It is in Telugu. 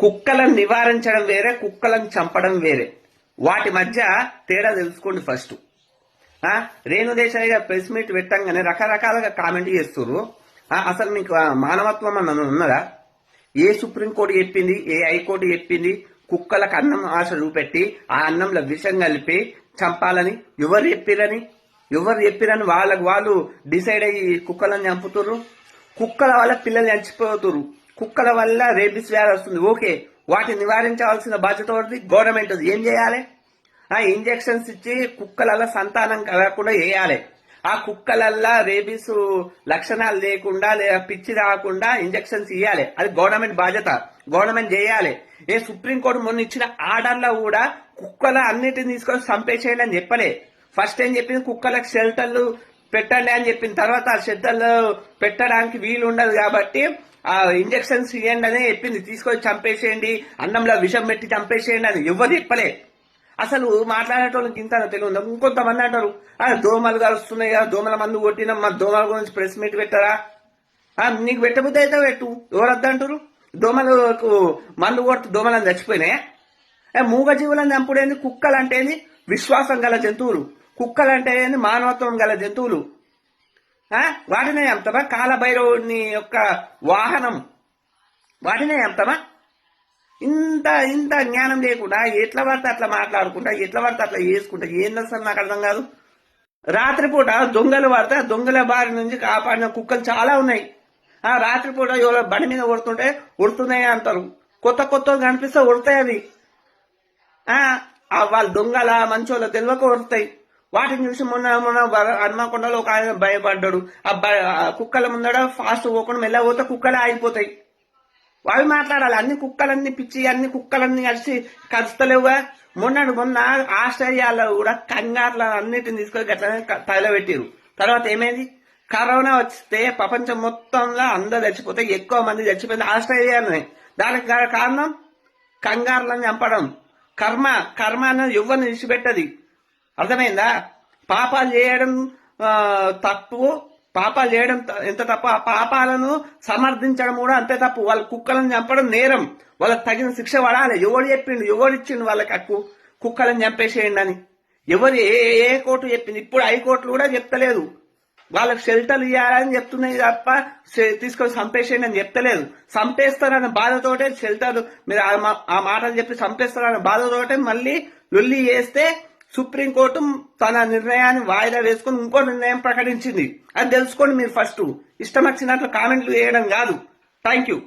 కుక్కలను నివారించడం వేరే, కుక్కలను చంపడం వేరే. వాటి మధ్య తేడా తెలుసుకోండి ఫస్ట్. రేణుదేశాయి గారు ప్రెస్ మీట్ పెట్టంగానే రకరకాలుగా కామెంట్ చేస్తున్నారు. అసలు మీకు మానవత్వం అన్నది ఉన్నదా? ఏ సుప్రీంకోర్టు చెప్పింది, ఏ హైకోర్టు చెప్పింది కుక్కలకు అన్నం ఆశ చూపెట్టి ఆ అన్నంలో విషం కలిపి చంపాలని? ఎవరు చెప్పిరని వాళ్ళకు వాళ్ళు డిసైడ్ అయ్యి కుక్కలను చంపుతుర్రు. కుక్కల వల్ల పిల్లలు చచ్చిపోతున్నారు. కుక్కల వల్ల రేబిస్ వ్యాధి వస్తుంది. ఓకే, వాటిని నివారించవలసిన బాధ్యత గవర్నమెంట్. ఏం చేయాలి? ఇంజెక్షన్స్ ఇచ్చి కుక్కల సంతానం కలగకుండా వేయాలి. ఆ కుక్కలల్లా రేబీస్ లక్షణాలు లేకుండా పిచ్చి రాకుండా ఇంజెక్షన్స్ ఇవ్వాలి. అది గవర్నమెంట్ బాధ్యత, గవర్నమెంట్ చేయాలి. సుప్రీంకోర్టు మొన్న ఇచ్చిన ఆర్డర్లో కూడా కుక్కల అన్నిటిని తీసుకొని చంపేసేయండి అని చెప్పలే. ఫస్ట్ ఏం చెప్పింది, కుక్కలకు షెల్టర్లు పెట్టండి అని చెప్పిన తర్వాత ఆ షెల్టర్లు పెట్టడానికి వీలు ఉండదు కాబట్టి ఆ ఇంజెక్షన్స్ ఇవ్వండి అనే చెప్పింది. తీసుకొని చంపేసేయండి, అన్నంలో విషం పెట్టి చంపేసేయండి అని ఎవరు చెప్పలే. అసలు మాట్లాడేటోళ్ళకి ఇంత తెలియదు. ఇంకొంతమంది అంటారు దోమలు కలుస్తున్నాయి కదా, దోమల మందు కొట్టినా మా దోమల గురించి ప్రెస్ మీట్ పెట్టరా? నీకు పెట్టబుద్ధి అయితే పెట్టు, ఎవరు వద్దంటారు? దోమలకు మందు కొడుతూ దోమలను చచ్చిపోయినాయా? మూగజీవులను చంపుడేంది? కుక్కలు అంటే విశ్వాసం గల జంతువులు, కుక్కలు అంటే మానవత్వం గల జంతువులు. వాటినే చంపుతామా? కాలభైరవుని యొక్క వాహనం, వాటినే చంపుతామా? ఇంత జ్ఞానం లేకుండా ఎట్లా పడితే అట్లా మాట్లాడుకుంటా, ఎట్లా పడితే అట్లా చేసుకుంటా ఏంది అసలు నాకు అర్థం కాదు. రాత్రిపూట దొంగలు పడితే ఆ దొంగల బారి నుంచి కాపాడిన కుక్కలు చాలా ఉన్నాయి. రాత్రిపూట ఎవరో బండి మీద కొడుతుంటే ఉడుతున్నాయి అంటారు. కొత్త కనిపిస్తే ఉడతాయి అవి. వాళ్ళు దొంగల మంచోళ్ళ తెలియక ఉడతాయి. వాటిని చూసి మొన్న హనుమకొండలో ఒక ఆయన భయపడ్డాడు. కుక్కల ముందడ ఫాస్ట్ పోకుండా మెల్ల పోతే కుక్కలే ఆగిపోతాయి. అవి మాట్లాడాలి. అన్ని కుక్కలన్నీ పిచ్చి, అన్ని కుక్కలన్నీ కలిసి కలుస్తలేవుగా. మొన్న ఆస్ట్రేలియాలో కూడా కంగారుల అన్నిటిని తీసుకొని గట్లనే తగలబెట్టారు. తర్వాత ఏమైంది? కరోనా వస్తే ప్రపంచం మొత్తంలో అందరు చచ్చిపోతే ఎక్కువ మంది చచ్చిపోయింది ఆస్ట్రేలియాలోనే. దానికి కారణం కంగారులను చంపడం. కర్మ అన్నది ఎవరిని విడిచిపెట్టది. అర్థమైందా? పాపాలు చేయడం తప్పు, పాపాలు చేయడం ఎంత తప్పు, ఆ పాపాలను సమర్థించడం కూడా అంతే తప్పు. వాళ్ళ కుక్కలను చంపడం నేరం, వాళ్ళకి తగిన శిక్ష పడాలి. ఎవరిచ్చిండు వాళ్ళకి హక్కు కుక్కలను చంపేసేయండి అని? ఏ కోర్టు చెప్పింది? ఇప్పుడు హైకోర్టులు కూడా చెప్తలేదు. వాళ్ళకి షెల్టర్లు ఇవ్వాలని చెప్తున్నాయి తప్ప తీసుకొని చంపేసేయండి అని చెప్తలేదు. చంపేస్తారన్న బాధతోటే షెల్టర్ మీరు ఆ మాటలు చెప్పి చంపేస్తారన్న బాధతోటే మళ్ళీ లొల్లి చేస్తే సుప్రీంకోర్టు తన నిర్ణయాన్ని వాయిదా వేసుకుని ఇంకో నిర్ణయం ప్రకటించింది. అది తెలుసుకోండి మీరు ఫస్ట్. ఇష్టం వచ్చినట్లు కామెంట్లు వేయడం కాదు. Thank you.